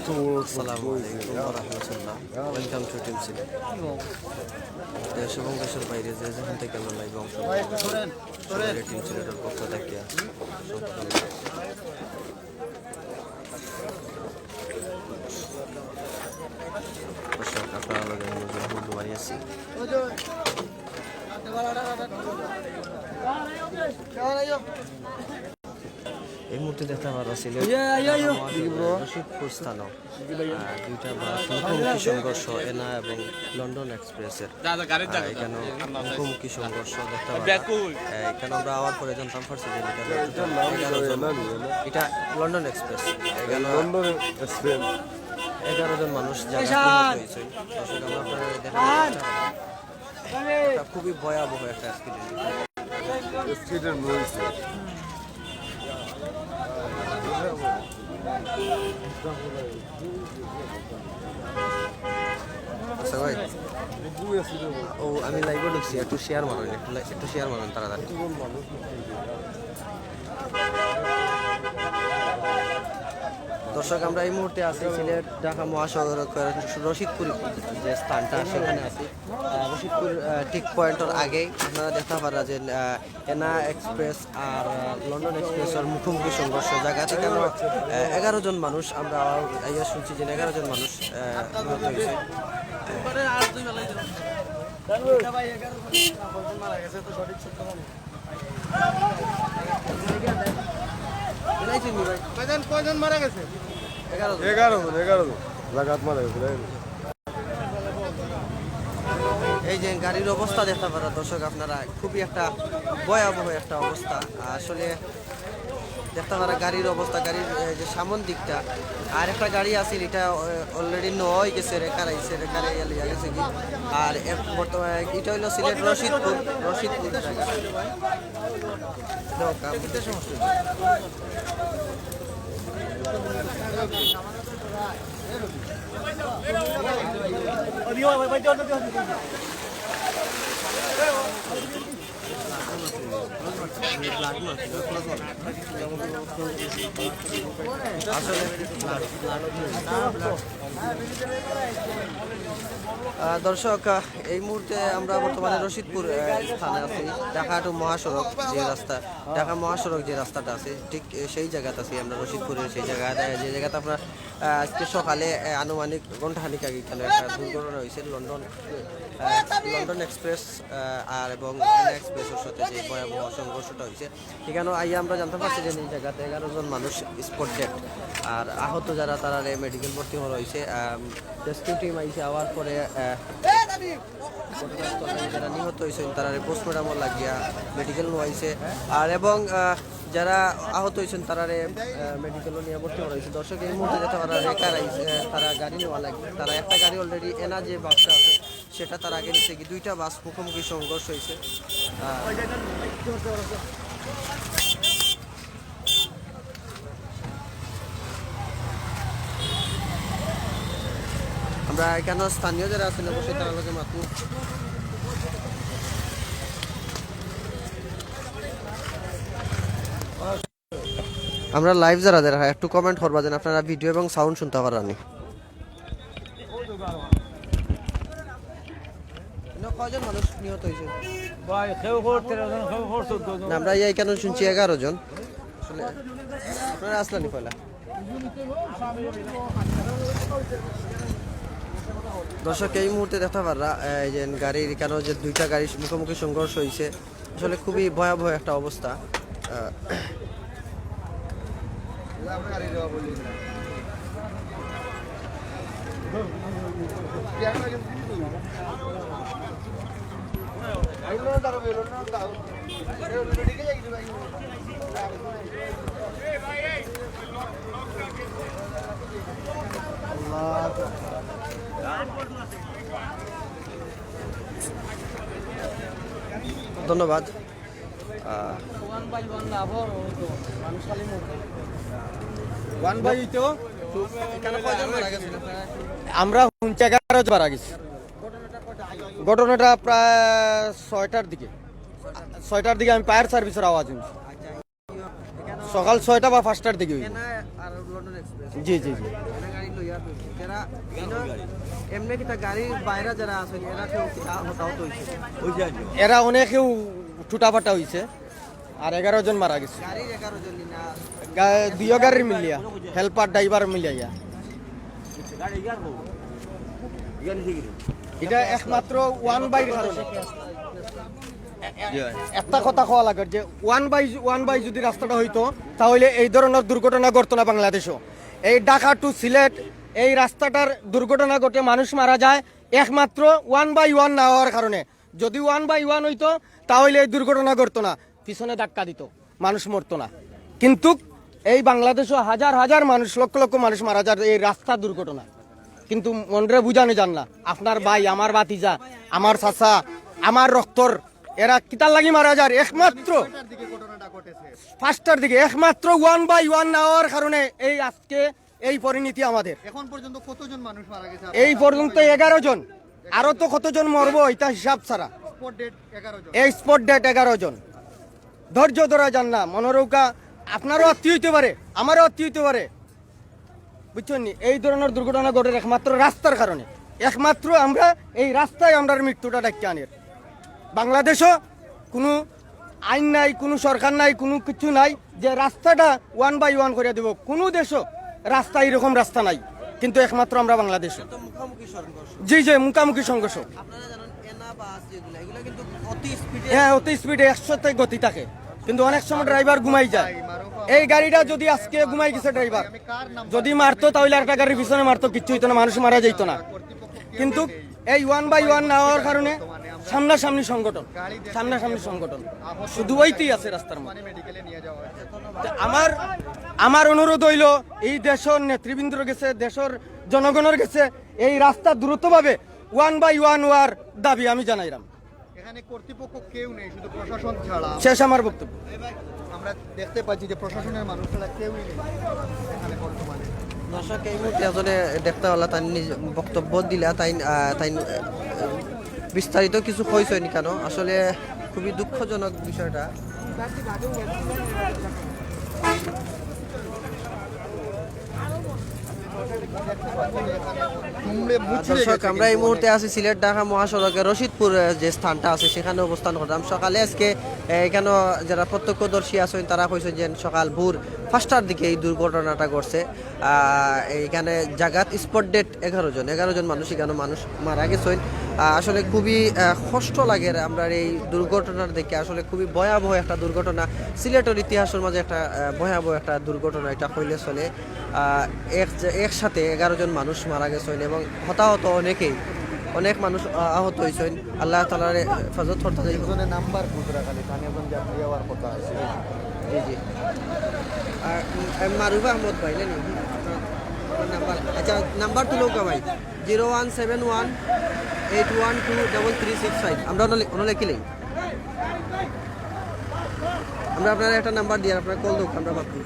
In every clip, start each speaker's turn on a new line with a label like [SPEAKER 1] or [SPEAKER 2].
[SPEAKER 1] আসসালামু আলাইকুম ওয়া রাহমাতুল্লাহ। Welcome to team Sylhet. দেশ এবং দেশের বাইরে যে যেখান থেকে আমরা লাইভে অংশগ্রহণ করছি টিম সিলেটের পক্ষ থেকে দর্শক আপনারা লগে হুন্ডু বাড়ি আছি। এই মুহূর্তে দেখতে পারা সিলেট রশিদপুর স্থানও দুইটা বাস মুখোমুখি সংঘর্ষ এনা এবং লন্ডন এক্সপ্রেসের এখানে মুখোমুখি সংঘর্ষ দেখতে পারা। এখানে আমরা আওয়ার পরে জানতাম পারছি যে এটা লন্ডন এক্সপ্রেস, 11 জন মানুষ হয়েছে। খুবই ভয়াবহ একটা অ্যাক্সিডেন্ট হয়েছে। আচ্ছা ভাই, ও আমি লাইভে ঢুকছি, একটু শেয়ার মারুন, একটু শেয়ার মারুন তাড়াতাড়ি। দর্শক আমরা এই মুহূর্তে আছি সিলেট ঢাকা মহাসড়ক রশিদপুর যে স্থানটা সেখানে আছি। রশিদপুর ঠিক পয়েন্টের আগেই আপনারা দেখতে পারা যে এনা এক্সপ্রেস আর লন্ডন এক্সপ্রেসের মুখোমুখি সংঘর্ষ জায়গা থেকে আমরা 11 জন মানুষ আমরা আইয়া শুনছি যে 11 জন মানুষ নিহত হয়েছে।
[SPEAKER 2] কয়জন মারা গেছে?
[SPEAKER 3] 11 জন লাগাত মারা গেছে।
[SPEAKER 1] এই যে গাড়ির অবস্থা দেখতে পারা দর্শক আপনারা, খুবই একটা ভয়াবহ একটা অবস্থা আসলে দেখতে পারা গাড়ির অবস্থা। গাড়ির যে সামন দিকটা আর একটা গাড়ি আছে, এটা অলরেডি নয় গেছে, রেখারাইছে রেখারাইয়া লিয়া গেছে কি। আর বর্তমানে এটা হইলো সিলেট রশিদপুর জায়গা। দর্শক এই মুহূর্তে আমরা বর্তমানে রশিদপুর স্থানে আছি। ঢাকা মহাসড়ক যে রাস্তাটা আছে ঠিক সেই জায়গাতে আছি আমরা, রশিদপুরের সেই জায়গাতে, যে জায়গাতে আপনার আজকে সকালে আনুমানিক ঘন্টাখানিক আগে এখানে একটা দুর্ঘটনা হয়েছে লন্ডন এক্সপ্রেস আর এবং এনা এক্সপ্রেসের সাথে যে ভয়াবহ সংঘর্ষটা হয়েছে। এখানে আইয়া আমরা জানতে পারছি যে এই জায়গাতে 11 জন মানুষ স্পট ডেড, আর আহত যারা তারা মেডিকেল ভর্তি হওয়া হয়েছে। রেস্কিউ টিম আইসে আওয়ার পরে যারা নিহত হয়েছেন তারা পোস্টমর্টম লাগিয়া মেডিকেল নোয়াইছে, আর এবং যারা আহত হয়েছেন তারা মেডিকেলও নিয়ে ভর্তি করা হয়েছে। দর্শক এই মুহূর্তে যেতে পারা রেকার আইছে, তারা গাড়ি নেওয়া লাগে, তারা একটা গাড়ি অলরেডি এনা যে বাসটা আছে সেটা তার আগে নিচে কি দুইটা বাস মুখোমুখি সংঘর্ষ হয়েছে। আমরা এখানে স্থানীয় যারা আছেন অবশ্যই তারা লোকে মাত্র আমরা লাইভ যারা একটু কমেন্ট করবা যেন আপনারা ভিডিও এবং সাউন্ড শুনতে পারেন। কয়জন মানুষ নিহত হয়েছে? আমরা এখানে শুনছি 11 জন। আসলে আপনারা আসলেনি পয়লা। দর্শক এই মুহূর্তে দেখতে পাররা এই যে গাড়ির কেন যে দুইটা গাড়ি মুখোমুখি সংঘর্ষ হয়েছে, আসলে খুবই ভয়াবহ একটা অবস্থা। ধন্যবাদ।
[SPEAKER 2] আমরা 11 জন মারা গেছি। ঘটনাটা প্রায় 6টার দিকে আমি ফায়ার সার্ভিসের আওয়াজ শুনছি। সকাল 6টা বা 5টার দিকে হইব।
[SPEAKER 1] এনা আর লন্ডন এক্সপ্রেস
[SPEAKER 2] জি জি জি
[SPEAKER 1] এনা গাড়ি লইয়া যারা এমনি কিতা গাড়ির বাইরে যারা আছে এরা কেউ কিতা হতাহত হইছে
[SPEAKER 2] এরা অনেকেও টুটাফাটা হইছে আর 11 জন মারা গেছে।
[SPEAKER 1] গাড়ির 11 জন না
[SPEAKER 2] দুইও গাড়ির মিলিয়া হেল্পার ড্রাইভার মিলিয়া এটা একমাত্র ওয়ান বাইর কারণে। একটা কথা কোয়া লাগে যে ওয়ান বাই যদি রাস্তাটা হইতো তাহলে এই ধরনের দুর্ঘটনা ঘটতো না বাংলাদেশও। এই ঢাকা টু সিলেট এই রাস্তাটার দুর্ঘটনা ঘটে মানুষ মারা যায় একমাত্র 1/1 না হওয়ার কারণে। যদি 1/1 হইতো তাহলে এই দুর্ঘটনা ঘটতো না, পিছনে ধাক্কা দিত, মানুষ মরতো না। কিন্তু এই বাংলাদেশও হাজার হাজার মানুষ লক্ষ লক্ষ মানুষ মারা যায় এই রাস্তা দুর্ঘটনা। কিন্তু মনরে বুঝানো যান না আপনার ভাই, আমার ভাতিজা, আমার চাচা, আমার রক্তর এরা কিতার লাগি মারা যায় একমাত্র 5টার দিকে একমাত্র 1/1 না হওয়ার কারণে এই আজকে এই পরিণতি আমাদের।
[SPEAKER 4] এখন পর্যন্ত কতজন মানুষ মারা গেছে?
[SPEAKER 2] এই পর্যন্ত 11 জন, আরো তো কতজন মরবো এটা হিসাব ছাড়া।
[SPEAKER 4] স্পট ডেট 11 জন।
[SPEAKER 2] এই স্পট ডেট 11 জন। ধৈর্য ধরা যান না, মনোরৌকা আপনারও আত্মীয় হইতে পারে, আমারও আত্মীয় হইতে পারে, বুঝছেন নি? এই ধরনের দুর্ঘটনা ঘটে একমাত্র রাস্তার কারণে। একমাত্র আমরা এই রাস্তায় আমরা মৃত্যুটা ডাকি আনি। বাংলাদেশও কোনো আইন নাই, কোনো সরকার নাই, কোনো কিছু নাই যে রাস্তাটা 1/1 করে দেব। কোনো দেশও রাস্তা এরকম রাস্তা নাই, কিন্তু একমাত্র আমরা বাংলাদেশে।
[SPEAKER 1] তো মুখোমুখি সংঘর্ষ
[SPEAKER 2] জি জি মুখামুখি সংঘর্ষ।
[SPEAKER 1] আপনারা জানেন এনা বাস যেগুলো এগুলো কিন্তু অতি স্পিডে
[SPEAKER 2] হ্যাঁ অতি স্পিডে 100তে গতি থাকে, কিন্তু অনেক সময় ড্রাইভার ঘুমাই যায়। এই গাড়িটা যদি আজকে ঘুমাই গেছে ড্রাইভার, যদি মারতো তাহলে একটা গাড়ির পিছনে মারতো, কিচ্ছু হইতো না, মানুষ মারা যাইতো না। কিন্তু এই 1/1 না হওয়ার কারণে সামনাসামনি সংগঠন, সামনাসামনি সংগঠন শুধু ওইতেই আছে রাস্তার মধ্যে।
[SPEAKER 4] মেডিকেলে নিয়ে যাওয়া হয়েছে।
[SPEAKER 2] আমার অনুরোধ হইল এই দেশের নেতৃবৃন্দর গেছে, দেশের জনগণের গেছে, এই রাস্তা দ্রুতভাবে 1/1 হওয়ার দাবি আমি জানাইলাম।
[SPEAKER 4] এখানে কর্তৃপক্ষ কেউ নেই, শুধু প্রশাসন ছাড়া।
[SPEAKER 2] শেষ আমার বক্তব্য।
[SPEAKER 4] আমরা দেখতে পাচ্ছি যে প্রশাসনের মানুষ ছাড়া কেউই নেই এখানে বর্তমানে।
[SPEAKER 1] দর্শক এই মুহূর্তে আসলে দেখতে হলো তাই বক্তব্য দিলা তাই তাই বিস্তারিত কিছু কইছে নি কেন, আসলে খুবই দুঃখজনক বিষয়টা। দর্শক আমরা এই মুহূর্তে আছি সিলেট ঢাকা মহাসড়কের রশিদপুর যে স্থানটা আছে সেখানে অবস্থান করলাম। সকালে আজকে এখানে যারা প্রত্যক্ষদর্শী আছেন তারা কইছেন যে সকাল ভোর 5টার দিকে এই দুর্ঘটনাটা ঘটছে। এইখানে জাগাত স্পট ডেট 11 জন মানুষ এখানে মানুষ মারা গেছেন। আসলে খুবই কষ্ট লাগে আমরা এই দুর্ঘটনার দেখে, আসলে খুবই ভয়াবহ একটা দুর্ঘটনা, সিলেটের ইতিহাসের মাঝে একটা ভয়াবহ একটা দুর্ঘটনা এটা হইলে চলে। একসাথে 11 জন মানুষ মারা গেছেন এবং হতাহত অনেক মানুষ আহত হয়েছেন। আল্লাহ তাআলার ফজলত করতে যাই
[SPEAKER 4] একজনের নাম্বার গুজরা খালি স্থানীয়জন যাত্রী হওয়ার কথা আছে।
[SPEAKER 1] জি জি মারুফ আহমদ ভাই না নাম্বার, আচ্ছা নাম্বার তুলো কা ভাই 0171812335। আমরা ওনারা কি লিখি আমরা আপনার একটা নাম্বার দিয়ে আপনার কল দেবো, আমরা ভাবছি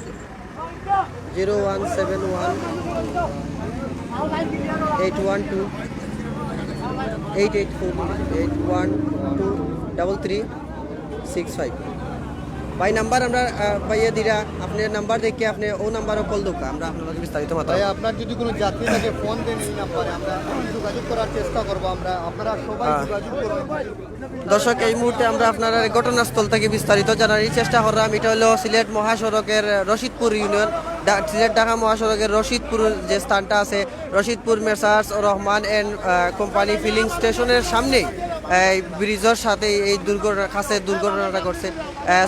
[SPEAKER 1] 01718124812335 ভাই নাম্বার আমরা পাইয়ে দিরা আপনার নাম্বার দেখে আপনি ও নাম্বারও কল দেবো, আমরা আপনার বিস্তারিত মাত্রা।
[SPEAKER 4] ভাই আপনার যদি কোনো যাত্রী থাকে ফোন দেন এই নাম্বারে, আমরা যোগাযোগ করার চেষ্টা করবো। আপনারা সবাই যোগাযোগ করুন।
[SPEAKER 1] দর্শক এই মুহূর্তে আমরা আপনার ঘটনাস্থল থেকে বিস্তারিত জানার চেষ্টা করলাম। এটা হলো সিলেট মহাসড়কের রশিদপুর ইউনিয়ন, সিলেট ঢাকা মহাসড়কের রশিদপুর যে স্থানটা আছে, Rashidpur messrs Rahman and company filling স্টেশনের সামনেই এই ব্রিজের সাথে এই দুর্ঘটনাটা ঘটছে।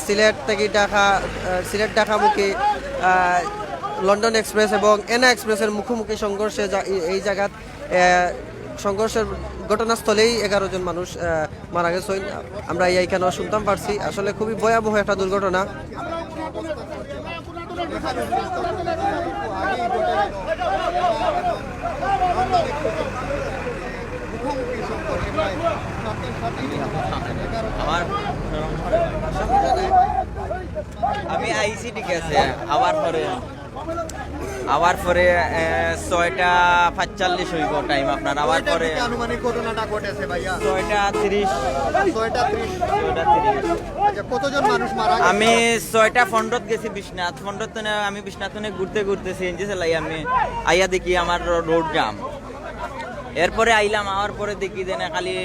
[SPEAKER 1] সিলেট থেকে সিলেট ঢাকামুখী লন্ডন এক্সপ্রেস এবং এনা এক্সপ্রেসের মুখোমুখি সংঘর্ষে এই জায়গাত সংঘর্ষের ঘটনাস্থলেই 11 জন মানুষ মারা গেছে। আমরা এইখানে শুনতাম পারছি, আসলে খুবই ভয়াবহ একটা দুর্ঘটনা।
[SPEAKER 5] আমি আইসি ঠিক আছে আবার পরে আবার পরে 6:45 হইব টাইম আপনার, আবার
[SPEAKER 4] কয়টার
[SPEAKER 5] পরে
[SPEAKER 4] দিকে আনুমানিক ঘটনাটা ঘটেছে ভাইয়া?
[SPEAKER 5] 6:30।
[SPEAKER 4] 6:30।
[SPEAKER 5] 6:30।
[SPEAKER 4] আচ্ছা, কতজন মানুষ মারা গেছে?
[SPEAKER 5] আমি 6:15 গেছি বিশ্বনাথ ফন্ডত, আমি বিশ্বনাথ ঘুরতে সিএনজি চালাই, আমি আইয়া দেখি আমার রোড জাম। এরপরে আইলাম, আওয়ার পরে দেখি যে না খালি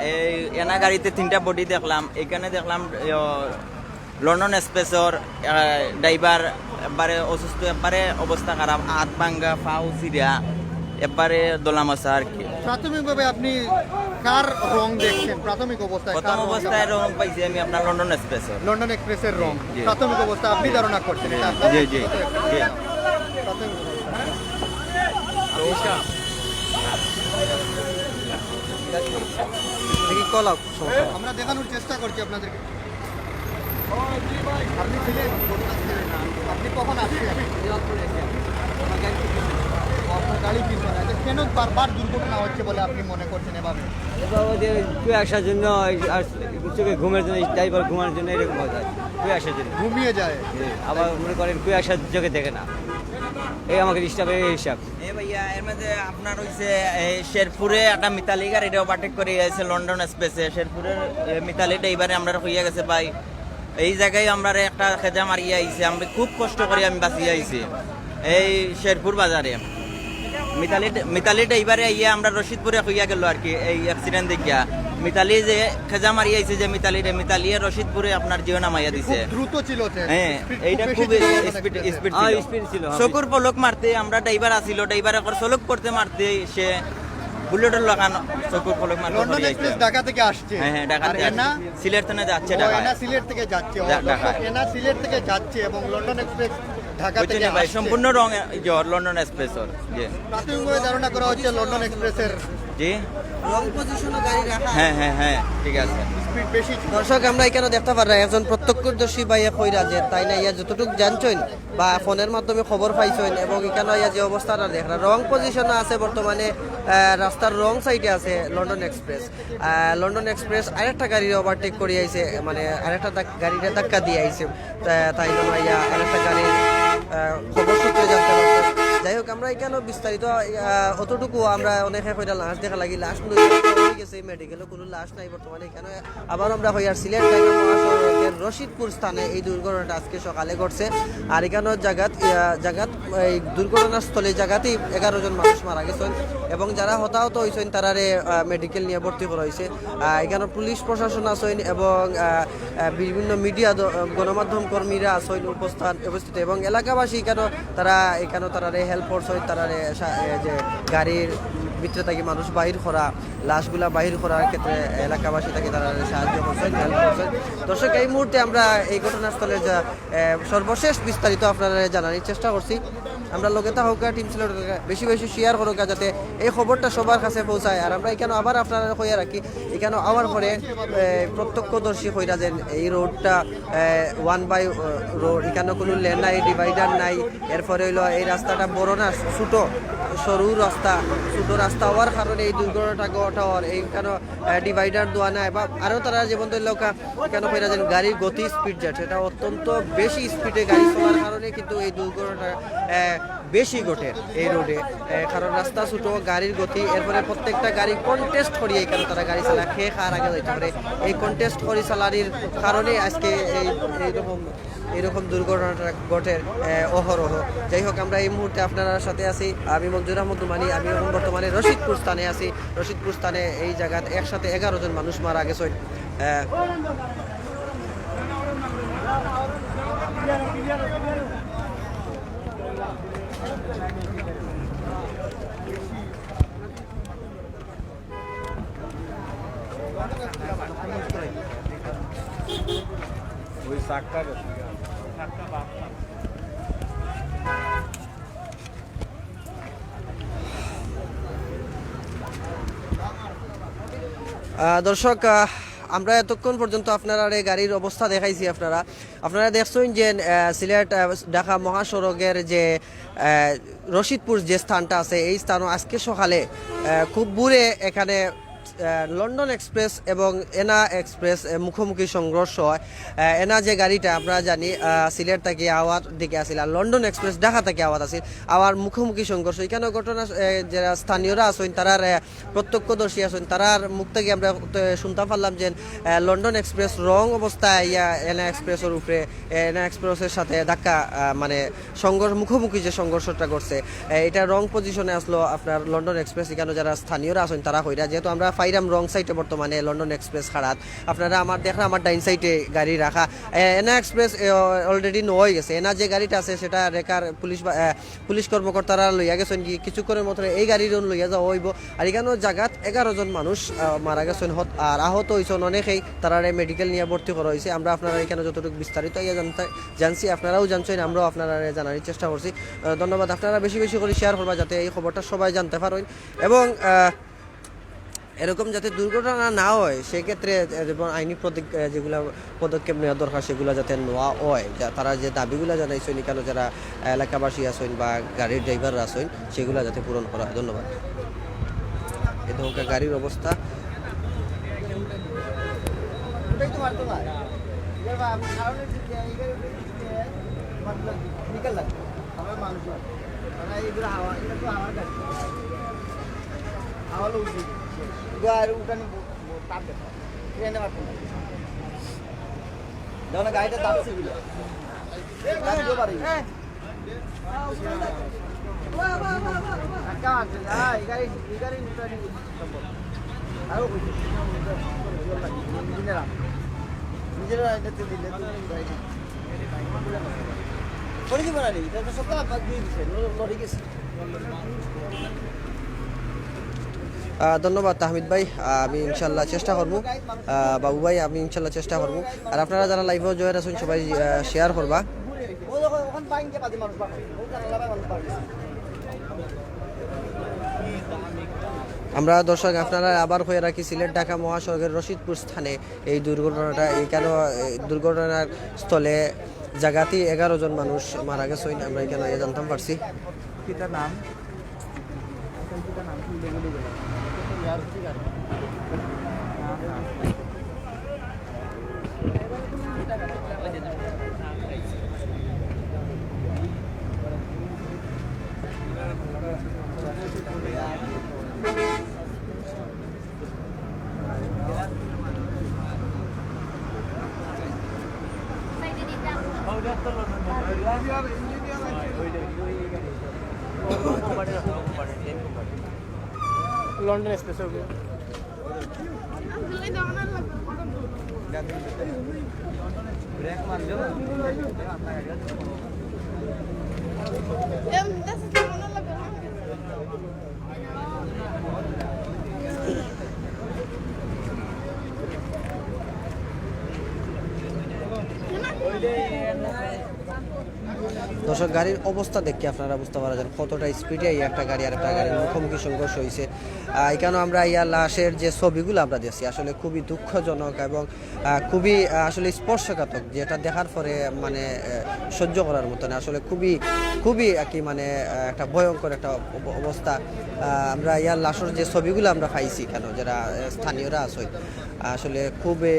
[SPEAKER 5] এই এনা গাড়িতে 3টা বডি দেখলাম। এখানে দেখলাম লন্ডন এক্সপ্রেসর ড্রাইভার একবারে অসুস্থ, একবারে অবস্থা খারাপ, হাত ভাঙ্গা, পাও সিরা, একবারে দোলামশা আর কি।
[SPEAKER 4] প্রাথমিকভাবে আপনি কার রং দেখছেন প্রাথমিক অবস্থায়?
[SPEAKER 5] প্রথম অবস্থায় রং পাইছি আমি আপনার লন্ডন এক্সপ্রেসর।
[SPEAKER 4] লন্ডন এক্সপ্রেসের রং
[SPEAKER 5] জি।
[SPEAKER 4] প্রাথমিক অবস্থা আপনি ধারণা করছেন এটা আপনার
[SPEAKER 5] জি, জি,
[SPEAKER 4] ব্যক্তিগত
[SPEAKER 5] জি।
[SPEAKER 4] প্রাথমিক অবস্থা।
[SPEAKER 1] দেখি কল আউট সমস্যা নেই।
[SPEAKER 4] আমরা দেখানোর চেষ্টা করছি আপনাদেরকে। আপনি ছিলেন ঘটনা ছিলেন না। আপনি কখন আসছেন? আপনার গাড়ি পিছনে। আচ্ছা, কেন বারবার দুর্ঘটনা হচ্ছে বলে আপনি মনে করছেন এভাবে?
[SPEAKER 6] কুয়াশার জন্য চোখে ঘুমের জন্য ড্রাইভার ঘুমানোর জন্য এরকম হয় কুয়াশার জন্য।
[SPEAKER 4] ঘুমিয়ে যায়।
[SPEAKER 6] আবার মনে করেন কুয়াশার চোখে দেখে না, এই আমাকে হিসাব এই হিসাব।
[SPEAKER 5] এ ভাইয়া এর মধ্যে আপনার হইছে শেরপুরে একটা মিতালি গাড়ি এটা ওভারটেক করে গেছে লন্ডন এক্সপ্রেসে। শেরপুরের মিতালি ড্রাইভারে আমরা হইয়া গেছে ভাই, এই জায়গায় আমরা একটা খেজা মারিয়ে আইছে, আমরা খুব কষ্ট করে আমি বাঁচিয়ে আইছি এই শেরপুর বাজারে। মিতালি ড্রাইভারে আইয়া আমরা রশিদপুরে হইয়া গেল আর কি এই অ্যাক্সিডেন্ট দেখিয়া। মিতালি যে খেজা মারিয়ে আইছে যে মিতালি রশিদপুরে আপনার জীবন নামাইয়া দিছে।
[SPEAKER 4] খুব দ্রুত ছিল সে।
[SPEAKER 5] হ্যাঁ, এইটা
[SPEAKER 4] বেশি
[SPEAKER 5] খুব
[SPEAKER 4] ছিল
[SPEAKER 5] স্পিড
[SPEAKER 6] হ্যাঁ, স্পিড ছিল।
[SPEAKER 5] চকুর পলক মারতে আমরা ড্রাইভার আসিল, ড্রাইভার এখন চলক করতে মারতে সে বুলেটের লাগান চকুর পলক মারতে
[SPEAKER 4] লন্ডন
[SPEAKER 5] পড়ে
[SPEAKER 4] এক্সপ্রেস
[SPEAKER 5] যাইছে।
[SPEAKER 4] ঢাকা থেকে আসছে।
[SPEAKER 5] হ্যাঁ, হ্যাঁ, ঢাকা
[SPEAKER 4] আর
[SPEAKER 5] থেকে
[SPEAKER 4] এনা
[SPEAKER 5] সিলেট থেকে যাচ্ছে
[SPEAKER 4] ও,
[SPEAKER 5] ঢাকা।
[SPEAKER 4] এনা সিলেট থেকে যাচ্ছে। ও,
[SPEAKER 5] ঢাকা।
[SPEAKER 4] এনা সিলেট থেকে যাচ্ছে এবং লন্ডন এক্সপ্রেস ঢাকা
[SPEAKER 5] বুঝছেন
[SPEAKER 4] থেকে
[SPEAKER 5] ভাই,
[SPEAKER 4] আসছে।
[SPEAKER 5] সম্পূর্ণ রং লন্ডন এক্সপ্রেসর। জি
[SPEAKER 4] প্রাথমিকভাবে ধারণা করা হচ্ছে লন্ডন এক্সপ্রেসের
[SPEAKER 5] জি,
[SPEAKER 1] রং পজিশনে গাড়ি রাখা।
[SPEAKER 5] হ্যাঁ হ্যাঁ হ্যাঁ, ঠিক আছে।
[SPEAKER 4] স্পিড বেশি ছিল।
[SPEAKER 1] দর্শক আমরা এখানে দেখতে পারি একজন প্রত্যক্ষদর্শী ভাইয়া কইরা যে তাই না ইয়া যতটুকু জানছেন বা ফোনের মাধ্যমে খবর পাইছেন এবং এখানে ইয়া যে অবস্থাটা দেখরা রং পজিশনে আছে বর্তমানে রাস্তার রং সাইডে আছে লন্ডন এক্সপ্রেস। লন্ডন এক্সপ্রেস আরেকটা গাড়ি ওভারটেক করে আইছে, মানে আরেকটা গাড়িটা ধাক্কা দিয়ে আইছে, তাই জন্য ইয়া আরেকটা গাড়ির খবর সূত্রে জানতে পারছে। যাই হোক আমরা এখানে বিস্তারিত অতটুকু আমরা অনেকে কইরা লাশ দেখা লাগি, লাশ হয়ে গেছে মেডিকেলে, কোনো লাশ নাই বর্তমানে। এখানে আবার আমরা হইয়ার সিলেট ঢাকা মহাসড়কের রশিদপুর স্থানে এই দুর্ঘটনাটা আজকে সকালে ঘটছে। আর এখানে জায়গাত এই দুর্ঘটনাস্থলে জায়গাতেই 11 জন মানুষ মারা গেছেন এবং যারা হতাহত হয়েছেন তারারে মেডিকেল নিয়ে ভর্তি করা হয়েছে। এখানে পুলিশ প্রশাসন আছেন এবং বিভিন্ন মিডিয়া গণমাধ্যম কর্মীরা আছেন উপস্থিত এবং এলাকাবাসী এখানে তারারে হেল্প করছেন, তারারে যে গাড়ির ভিতরে থাকি মানুষ বাহির করা, লাশগুলা বাহির করার ক্ষেত্রে এলাকাবাসী তাকে তারা সাহায্য করছেন, হেল্প করছেন। দর্শক এই মুহূর্তে আমরা এই ঘটনাস্থলে যা সর্বশেষ বিস্তারিত আপনারা জানানোর চেষ্টা করছি। আমরা লগে থাকা টিম ছিল বেশি বেশি শেয়ার করুক যাতে এই খবরটা সবার কাছে পৌঁছায়। আর আমরা এখানে আবার আপনারা কইয়া রাখি, এখানে আবার পরে প্রত্যক্ষদর্শী কইরা যে এই রোডটা 1 বাই রোড, এখানে কোনো লেন নাই, ডিভাইডার নাই। এরপরে হইলো এই রাস্তাটা বড় না, সরু রাস্তা হওয়ার কারণে এই দুর্ঘটনাটা ঘটার, এইখানে ডিভাইডার দেওয়া নাই বা আরও তারা যেমন লোকা এখানে কইরা যে গাড়ির গতি স্পিড যাচ্ছে, এটা অত্যন্ত বেশি স্পিডে গাড়ি চলার কারণে কিন্তু এই দুর্ঘটনা বেশি ঘটে এই রোডে। কারণ রাস্তা ছোট, গাড়ির গতি, এরপরে প্রত্যেকটা গাড়ি কন্টেস্ট করিয়ে এখানে তারা গাড়ি চালা খেয়ে খাওয়ার আগে যাইতে পারে। এই কন্টেস্ট করি চালানির কারণে আজকে এইরকম দুর্ঘটনাটা ঘটে অহরহ। যাই হোক আমরা এই মুহূর্তে আপনার সাথে আছি, আমি মঞ্জুর আহমদ রুমানি। আমি এখন বর্তমানে রশিদপুর স্থানে আছি। রশিদপুর স্থানে এই জায়গায় একসাথে 11 জন মানুষ মারা গেছে।
[SPEAKER 3] ওই চাকটা
[SPEAKER 1] দর্শক আমরা এতক্ষণ পর্যন্ত আপনারা এই গাড়ির অবস্থা দেখাইছি। আপনারা দেখছেন যে সিলেট ঢাকা মহাসড়কের যে রশিদপুর যে স্থানটা আছে, এই স্থানও আজকে সকালে খুব ভোরে এখানে লন্ডন এক্সপ্রেস এবং এনা এক্সপ্রেস মুখোমুখি সংঘর্ষ হয়। এনা যে গাড়িটা আপনারা জানি সিলেট থেকে আওয়ার দিকে আসিল, আর লন্ডন এক্সপ্রেস ঢাকা থেকে আওয়ার আসিল, আওয়ার মুখোমুখি সংঘর্ষ। এখানে ঘটনা যারা স্থানীয়রা আছেন তারার প্রত্যক্ষদর্শী আছেন, তারার মুখ থেকে আমরা শুনতে পারলাম যে লন্ডন এক্সপ্রেস রং অবস্থায় ইয়া এনা এক্সপ্রেসের উপরে এনা এক্সপ্রেসের সাথে ধাক্কা মানে সংঘর্ষ মুখোমুখি যে সংঘর্ষটা করছে এটা রং পজিশনে আসলো আপনার লন্ডন এক্সপ্রেস। এখানে যারা স্থানীয়রা আছেন তারা হইরা, যেহেতু আমরা ফাইরাম রং সাইডে বর্তমানে লন্ডন এক্সপ্রেস খারাপ, আপনারা আমার দেখরা আমার ডাইন সাইডে গাড়ি রাখা। এনা এক্সপ্রেস অলরেডি হয়ে গেছে। এনা যে গাড়িটা আছে সেটা রেকার পুলিশ কর্মকর্তারা লইয়া গেছেন, কিছুক্ষণের মতো এই গাড়ির লইয়া যাওয়া হইব। আর এখানেও জায়গাত 11 জন মানুষ মারা গেছেন আর আহত হয়েছেন অনেকেই, তারা মেডিকেল নিয়ে ভর্তি করা হয়েছে। আমরা আপনারা এখানে যতটুকু বিস্তারিত জানছি, আপনারাও জানছেন, আমরাও আপনারা জানার চেষ্টা করছি। ধন্যবাদ। আপনারা বেশি বেশি করে শেয়ার করবা যাতে এই খবরটা সবাই জানতে পারেন, এবং এরকম যাতে দুর্ঘটনা না হয় সেক্ষেত্রে আইনি যেগুলো পদক্ষেপ নেওয়া দরকার সেগুলো যাতে নেওয়া হয়। তারা যে দাবিগুলো জানাইছেন এখানে যারা এলাকাবাসী আছেন বা গাড়ির ড্রাইভাররা আছেন সেগুলো যাতে পূরণ করা হয়। ধন্যবাদ। এ ধরনের গাড়ির অবস্থা
[SPEAKER 2] গাড়িটা দাঁড়াচ্ছে
[SPEAKER 1] ধন্যবাদ তাহমিদ ভাই। আমি ইনশাল্লাহ চেষ্টা করবো, বাবু ভাই আমি ইনশাল্লাহ চেষ্টা করবো। আর আপনারা যারা লাইভেও জয়েন আছেন সবাই শেয়ার করবা। আমরা দর্শক আপনারা আবার হয়ে রাখি সিলেট ঢাকা মহাসড়কের রশিদপুর স্থানে এই দুর্ঘটনাটা। এইখানে দুর্ঘটনার স্থলে জায়গাতেই 11 জন মানুষ মারা গেছেন, আমরা এখানে জানতাম পারছি। নাম
[SPEAKER 2] লন্ডন এক্সপ্রেস
[SPEAKER 1] দর্শক গাড়ির অবস্থা দেখে আপনারা বুঝতে পারছেন কতটা স্পিডে এই একটা গাড়ি আর একটা গাড়ির মুখোমুখি সংঘর্ষ হয়েছে। এখানেও আমরা ইয়ার লাশের যে ছবিগুলো আমরা দেখছি আসলে খুবই দুঃখজনক এবং খুবই আসলে স্পর্শকাতক, যেটা দেখার পরে মানে সহ্য করার মতো না। আসলে খুবই আর কি মানে একটা ভয়ঙ্কর একটা অবস্থা। আমরা ইয়ার লাশের যে ছবিগুলো আমরা পাইছি কেন যারা স্থানীয়রা আছে আসলে খুবই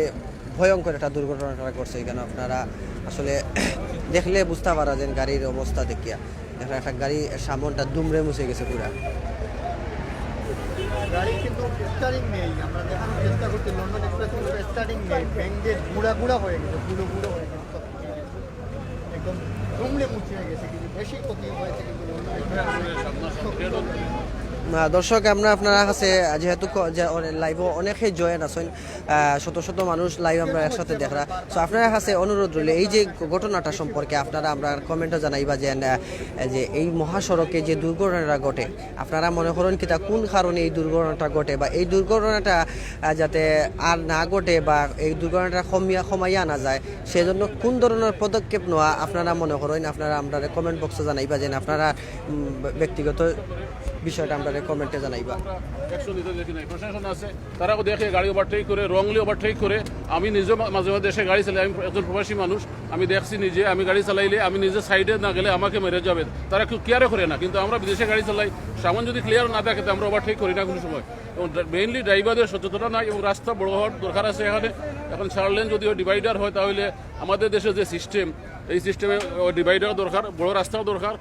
[SPEAKER 1] ভয়ঙ্কর একটা দুর্ঘটনাটা করছে। এখানে আপনারা আসলে দেখলে বুঝতে পারা যায় গাড়ির অবস্থা দেখিয়া। একটা গাড়ি সামনটা দুমড়ে মুছে গেছে পুরা।
[SPEAKER 4] গাড়ি কিন্তু স্টারিং নেই, আমরা দেখানোর চেষ্টা করছি লন্ডন এক্সপ্রেস কিন্তু স্টারিং নেই, ব্যাঙ্গে গুঁড়া হয়ে গেছে, গুঁড়ো হয়ে গেছে, একদম দুমড়ে মুছে গেছে। কিন্তু বেশি ক্ষতি হয়েছে কিন্তু লন্ডন এক্সপ্রেস।
[SPEAKER 1] দর্শক আমরা আপনারা কাছে যেহেতু লাইভও অনেকেই জয়েন আছেন, শত শত মানুষ লাইভ আমরা একসাথে দেখরা, সো আপনারা কাছে অনুরোধ রইল এই যে ঘটনাটা সম্পর্কে আপনারা আমরা কমেন্টে জানাইবা যে এই মহাসড়কে যে দুর্ঘটনাটা ঘটে আপনারা মনে করেন কিতা কোন কারণে এই দুর্ঘটনাটা ঘটে, বা এই দুর্ঘটনাটা যাতে আর না ঘটে বা এই দুর্ঘটনাটা কমাইয়া না যায় সেজন্য কোন ধরনের পদক্ষেপ নেওয়া আপনারা মনে করেন। আপনারা আমরা কমেন্ট বক্সে জানাইবা যে আপনারা ব্যক্তিগত বিষয়টা আমরা কমেন্টে জানাইবা।
[SPEAKER 7] অ্যাকশন নিতে দেখি নাই, প্রশাসন আছে তারাও দেখে গাড়ি ওভারটেক করে, রংলি ওভারটেক করে। আমি নিজেও মাঝে মাঝে দেশে গাড়ি চালাই, আমি একজন প্রবাসী মানুষ, আমি দেখছি নিজে, আমি গাড়ি চালাইলে আমি নিজে সাইডে না গেলে আমাকে মেরে যাবে, তারা কেউ কেয়ারে করে না। কিন্তু আমরা বিদেশে গাড়ি চালাই, সামান যদি ক্লিয়ার না থাকে তো আমরা ওভারটেক করি না কোনো সময়। এবং মেইনলি ড্রাইভারদের সচেতনতা নাই এবং রাস্তা বড় হওয়ার দরকার আছে এখানে। এখন 4 লেন যদিও ডিভাইডার হয়, তাহলে আমাদের দেশের যে সিস্টেম, এই সিস্টেমে ডিভাইডার দরকার, বড় রাস্তাও দরকার।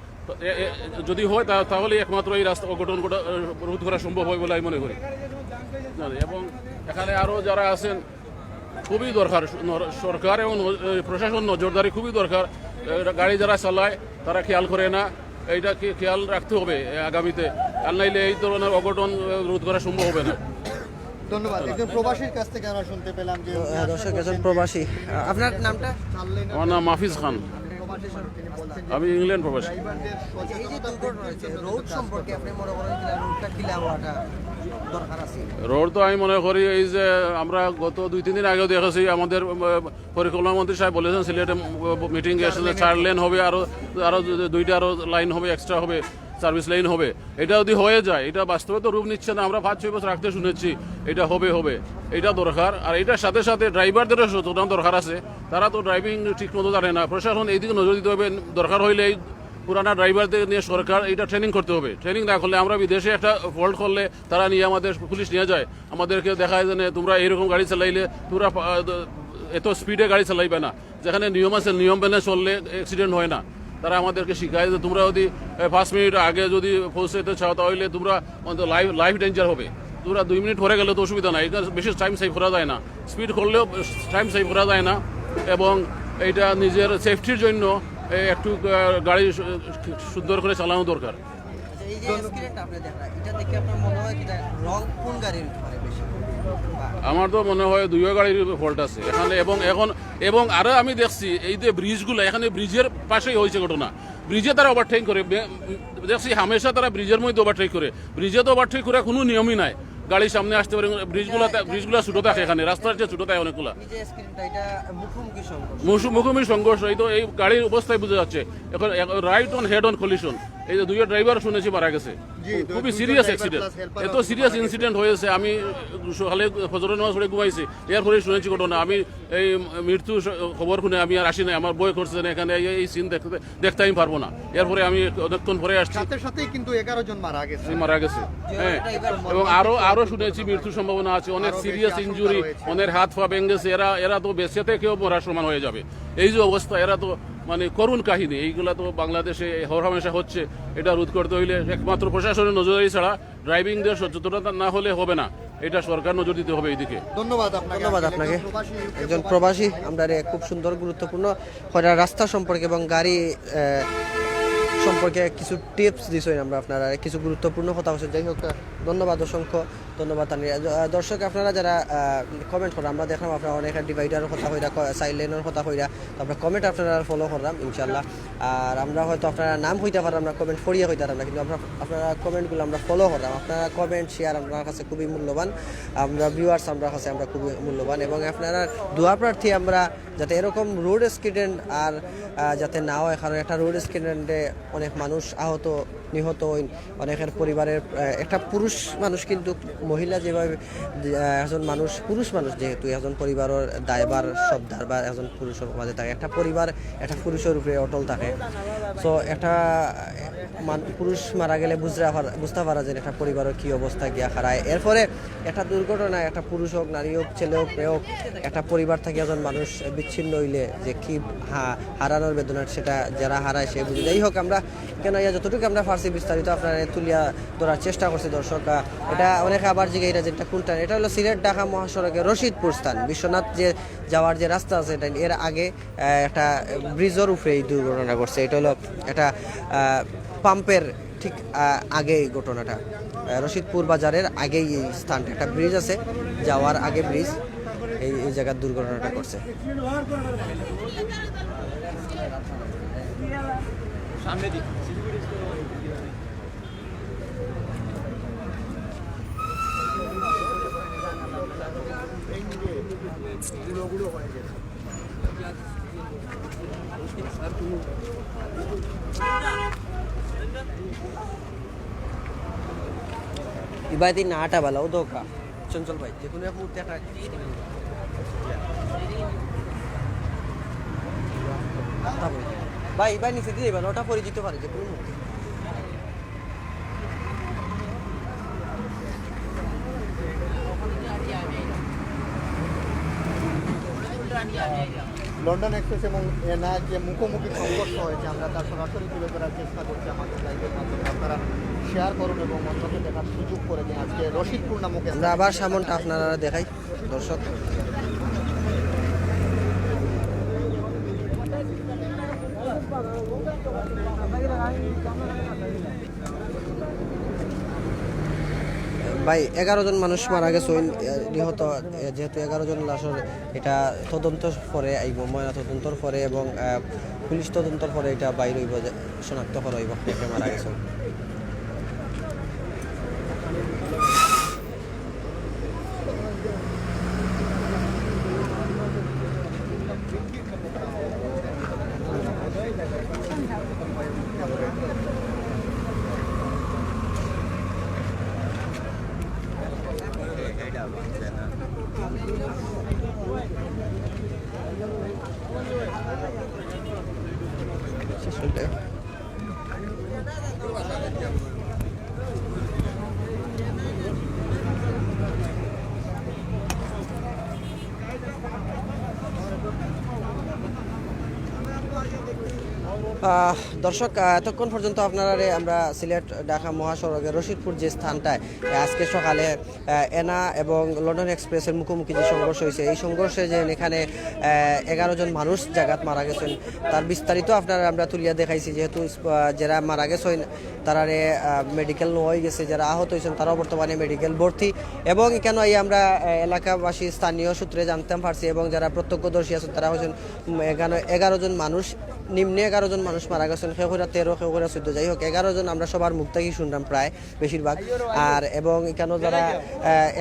[SPEAKER 7] যদি হয় তাহলে একমাত্র এই রাস্তা অঘটন রোধ করা সম্ভব হয় বলে আমি মনে করি। এবং এখানে আরও যারা আছেন খুবই দরকার, সরকার এবং প্রশাসন নজরদারি খুবই দরকার। গাড়ি যারা চালায় তারা খেয়াল করে না, এইটাকে খেয়াল রাখতে হবে আগামীতে, আর নাইলে এই ধরনের অঘটন রোধ করা সম্ভব হবে না।
[SPEAKER 4] ধন্যবাদ। একজন প্রবাসীর কাছ থেকে আমরা শুনতে পেলাম যে
[SPEAKER 1] দর্শক একজন প্রবাসী, আপনার নামটা?
[SPEAKER 7] আমার নাম মাহফিজ খান, আমি ইংল্যান্ড প্রবাসী।
[SPEAKER 1] এই যে দুর্ঘটনা হয়েছে, রোড সম্পর্কে আপনি মনে করেন যে রোডটা ক্লিয়ার হওয়াটা দরকার আছে?
[SPEAKER 7] রোড তো আমি মনে করি এই যে আমরা গত 2-3 দিন আগেও দেখেছি, আমাদের পরিকল্পনা মন্ত্রী সাহেব বলেছেন সিলেটে মিটিং এসেছে 4 লেন হবে, আরো 2টা লাইন হবে, এক্সট্রা হবে, সার্ভিস লাইন হবে। এটা যদি হয়ে যায়, এটা বাস্তবে তো রূপ নিচ্ছে না, আমরা 5-6 বছর রাখতে শুনেছি, এটা হবে এটা দরকার। আর এটার সাথে সাথে ড্রাইভারদেরও সচেতন দরকার আছে, তারা তো ড্রাইভিং ঠিক মতো জানে না। প্রশাসন এইদিকে নজর দিতে হবে, দরকার হইলে এই পুরানা ড্রাইভারদের নিয়ে সরকার এটা ট্রেনিং করতে হবে। ট্রেনিং না করলে, আমরা বিদেশে একটা ফল্ট করলে তারা নিয়ে আমাদের পুলিশ নিয়ে যায়, আমাদেরকে দেখায় যে তোমরা এইরকম গাড়ি চালাইলে তোমরা এত স্পিডে গাড়ি চালাইবে না, যেখানে নিয়ম আছে নিয়ম মেনে চললে অ্যাক্সিডেন্ট হয় না। তারা আমাদেরকে শিখায় যে তোমরা যদি 5 মিনিট আগে যদি পৌঁছাতে চাও তাহলে তোমরা লাইফ ডেঞ্জার হবে, তোমরা 2 মিনিট পরে গেলে তো অসুবিধা নাই, এটা বেশি টাইম সেভ করা যায় না, স্পিড করলেও টাইম সেভ করা যায় না। এবং এইটা নিজের সেফটির জন্য একটু গাড়ি সুন্দর করে চালানো দরকার।
[SPEAKER 1] এই যে অ্যাক্সিডেন্ট আপনি দেখলেন, এটা দেখে আপনার মনে হয় কি রং কোন গাড়ির হতে পারে বেশি?
[SPEAKER 7] আমার তো মনে হয় 2 গাড়ির ফল্ট আছে এখানে। এবং আরো আমি দেখছি এই যে ব্রিজগুলো, এখানে ব্রিজের পাশেই হয়েছে ঘটনা, ব্রিজে তারা ওভারটেক করে, দেখছি হামেশা তারা ব্রিজের মধ্যে ওভারটেক করে, ব্রিজে তো ওভারটেক করে কোনো নিয়মই নাই, গাড়ি সামনে আসতে পারে। ব্রিজগুলো ছোটো থাকে, এখানে রাস্তার চেয়ে ছোটো থাকে অনেকগুলো। মুখোমুখি সংঘর্ষ, এই তো এই গাড়ির অবস্থায় বোঝা যাচ্ছে। এখন right on head on collision, এই যে 2 ড্রাইভার শুনেছি মারা গেছে, খুবই সিরিয়াস অ্যাক্সিডেন্ট, এত সিরিয়াস ইনসিডেন্ট হয়েছে। আমি সকালে ফজরের নামাজ পড়ে ঘুমাইছি, এরপরে শুনেছি ঘটনা। আমি এই মৃত্যু খবর শুনে আমি আর আসি না, আমার বই করছে না, এখানে এই সিন দেখতে আমি পারবো না। এরপরে আমি অনেকক্ষণ পরে আসছি,
[SPEAKER 4] সাথে কিন্তু 11 জন মারা গেছে।
[SPEAKER 7] হ্যাঁ, এবং আরো শুনেছি মৃত্যুর সম্ভাবনা আছে, অনেক সিরিয়াস ইনজুরি, অনেক হাত পা ভেঙে গেছে। এরা তো বেঁচে থেকেও মরার সমান হয়ে যাবে। এই যে অবস্থা, এরা তো মানে করুণ কাহিনী। এইগুলা তো বাংলাদেশে হরহামেশা হচ্ছে। এটা রোধ করতে হইলে একমাত্র প্রশাসনের নজরদারি ছাড়া, ড্রাইভিংদের সচেতনতা না হলে হবে না, এটা সরকার নজর দিতে হবে এইদিকে।
[SPEAKER 4] ধন্যবাদ
[SPEAKER 1] আপনাকে। একজন প্রবাসী আমরা খুব সুন্দর গুরুত্বপূর্ণ রাস্তা সম্পর্কে এবং গাড়ি সম্পর্কে কিছু টিপস দিয়েছেন আমরা, আপনারা কিছু গুরুত্বপূর্ণ কথা বলছেন। যাই হোক, ধন্যবাদ, অসংখ্য ধন্যবাদ। দর্শক আপনারা যারা কমেন্ট করেন, আমরা দেখলাম আপনারা অনেক ডিভাইডারের কথা হইরা, সাইড লেনের কথা হইরা, তারপরে কমেন্ট আপনারা ফলো করলাম ইনশাল্লাহ। আর আমরা হয়তো আপনারা নাম হইতে পারলাম না, কমেন্ট পড়িয়ে হইতে পারলাম না, কিন্তু আপনারা কমেন্টগুলো আমরা ফলো করলাম। আপনারা কমেন্ট শেয়ার আপনার কাছে খুবই মূল্যবান, আমরা ভিউয়ার্স আপনার কাছে আমরা খুবই মূল্যবান। এবং আপনারা দোয়া প্রার্থী আমরা যাতে এরকম রোড অ্যাক্সিডেন্ট আর যাতে না হয়, কারণ একটা রোড অ্যাক্সিডেন্টে অনেক মানুষ আহত নিহত হইন, অনেকের পরিবারের একটা পুরুষ মানুষ, কিন্তু মহিলা যেভাবে একজন মানুষ, পুরুষ মানুষ যেহেতু একজন পরিবারের দায়বার সর্দার বা একজন পুরুষের মাঝে থাকে, একটা পরিবার একটা পুরুষের উপরে অটল থাকে। সো একটা পুরুষ মারা গেলে বুঝতে পারা যায় একটা পরিবারের কী অবস্থা গিয়া খারায়। এরপরে একটা দুর্ঘটনায় একটা পুরুষ হোক, নারী হোক, ছেলে হোক, মেয়ে হোক, একটা পরিবার থেকে একজন মানুষ বিচ্ছিন্ন হইলে যে কি হারানোর বেদনা, সেটা যারা হারায় সে বুঝে। যাই হোক, আমরা কেন যতটুকু আমরা ফার্সি বিস্তারিত আপনারা তুলিয়া ধরার চেষ্টা করছি দর্শক। এটা অনেকে আবার জিগাইরা যেটা কোনটা, এটা হলো সিলেট ঢাকা মহাসড়কে রশিদপুর স্থান, বিশ্বনাথ যে যাওয়ার যে রাস্তা আছে, এটা এর আগে একটা ব্রিজের উপরে এই দুর্ঘটনা ঘটছে। এটা হলো একটা পাম্পের ঠিক আগে এই ঘটনাটা, রশিদপুর বাজারের আগেই এই স্থানটা, একটা ব্রিজ আছে, যাওয়ার আগে ব্রিজ, এই জায়গার দুর্ঘটনাটা ঘটছে। ইবাদি না আটা বালাও দোকা চঞ্চল ভাই, যে কোনো এক মুহূর্তে একটা ভাই ভাই নিচে দিয়ে যাবেন, ওটা পরিচিত পারে যে কোনো মুহূর্তে।
[SPEAKER 4] লন্ডন এক্সপ্রেস এবং এনা যে মুখোমুখি সংঘর্ষ হয়েছে আমরা তার সরাসরি তুলে ধরার চেষ্টা করছি আমাদের লাইভের মাধ্যমে। আপনারা শেয়ার করুন এবং অন্যকে দেখার সুযোগ করে দিন। আজকে রশিদপুর নামক
[SPEAKER 1] আমরা আবার সামনটা আপনারা দেখাই দর্শক। ভাই 11 জন মানুষ মারা গেছে নিহত, যেহেতু 11 জন লাশের এটা তদন্ত পরে আইব, ময়না তদন্তর পরে এবং পুলিশ তদন্তর পরে এটা বাইর হইব, শনাক্ত করা হইব কে মারা গেছে। দর্শক, এতক্ষণ পর্যন্ত আপনারা আমরা সিলেট ঢাকা মহাসড়কের রশিদপুর যে স্থানটায় আজকে সকালে এনা এবং লন্ডন এক্সপ্রেসের মুখোমুখি যে সংঘর্ষ হয়েছে, এই সংঘর্ষে যে এখানে 11 জন মানুষ জায়গাত মারা গেছেন তার বিস্তারিত আপনারা আমরা তুলিয়া দেখাইছি। যেহেতু যারা মারা গেছেন তারা মেডিকেল হয়ে গেছে, যারা আহত হয়েছেন তারাও বর্তমানে মেডিকেল ভর্তি, এবং এখানে আমরা এলাকাবাসী স্থানীয় সূত্রে জানতে পারছি এবং যারা প্রত্যক্ষদর্শী আছেন তারা হচ্ছেন 11 জন মানুষ, নিম্নে 11 জন মানুষ মারা গেছেন, খেকুরা 13, খেকুরা 14, যাই হোক 11 জন আমরা সবার মুখ থেকেই শুনলাম প্রায় বেশিরভাগ। আর এবং এখানে যারা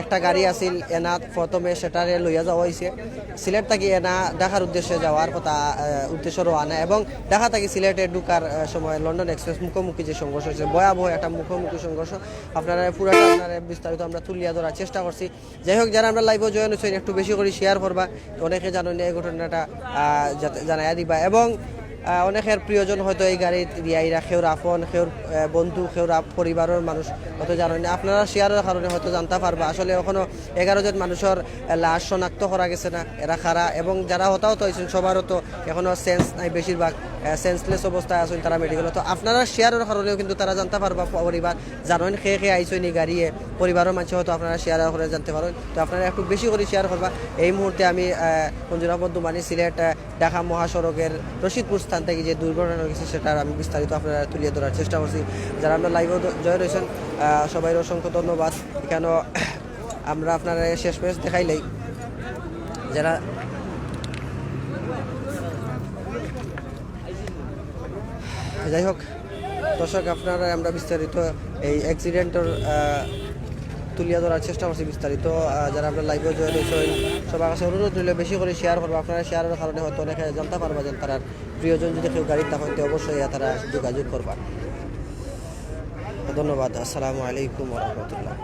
[SPEAKER 1] একটা গাড়ি আছিল এনা প্রথমে সেটারে লইয়া যাওয়া হয়েছে সিলেট থেকে এনা ঢাকার উদ্দেশ্যে যাওয়ার কথা, উদ্দেশ্য রওনা, এবং ঢাকা থেকে সিলেটে ঢুকার সময় লন্ডন এক্সপ্রেস মুখোমুখি যে সংঘর্ষ হয়েছে, ভয়াবহ একটা মুখোমুখি সংঘর্ষ, আপনারা পুরাটা আপনারা বিস্তারিত আমরা তুলিয়া ধরার চেষ্টা করছি। যাই হোক, যারা আমরা লাইভে জয়েন হয়েছেন একটু বেশি করে শেয়ার করবা, অনেকে জানেন এই ঘটনাটা জানাইয়া দিবা, এবং অনেকের প্রিয়জন হয়তো এই গাড়িতে দিয়াইরা, খেউর আপন, খেউর বন্ধু, খেউর পরিবারের মানুষ হয়তো জানেন না, আপনারা শেয়ারের কারণে হয়তো জানতে পারবা আসলে এখনো 11 জন মানুষের লাশ শনাক্ত করা গেছে না, এরা খারা, এবং যারা হতাহত হয়েছেন সবারও তো এখনো সেন্স নাই, বেশিরভাগ সেন্সলেস অবস্থায় আছেন তারা মেডিকেল। তো আপনারা শেয়ারের কারণেও কিন্তু তারা জানতে পারবা, পরিবার জানেন খেয়ে খেয়ে আইসেন এই গাড়িয়ে, পরিবারের মানুষ হয়তো আপনারা শেয়ার করে জানতে পারেন। তো আপনারা একটু বেশি করে শেয়ার করবা। এই মুহূর্তে আমি মঞ্জুর আহমদ দুমানি সিলেট ঢাকা মহাসড়কের রশিদপুর স্থান থেকে যে দুর্ঘটনা হয়েছে সেটার আমি বিস্তারিত আপনারা তুলিয়ে ধরার চেষ্টা করছি। যারা আমরা লাইভে জয় রয়েছেন সবাই অসংখ্য ধন্যবাদ। এখানে আমরা আপনারা শেষ পেজ দেখাইলেই যারা যাই হোক দর্শক, আপনারা আমরা বিস্তারিত এই অ্যাক্সিডেন্টের তুলিয়া ধরার চেষ্টা করছি বিস্তারিত। যারা আমরা লাইভে জয়েন হয়েছেন সবার কাছে অনুরোধ রইলে বেশি করে শেয়ার করবো, আপনারা শেয়ারের কারণে হয়তো অনেকে জানতে পারবা যে তারা প্রিয়জন যদি কেউ গাড়ির থাকেন তো অবশ্যই তারা যোগাযোগ করবা। ধন্যবাদ। আসসালামু আলাইকুম ওয়া রাহমাতুল্লাহ।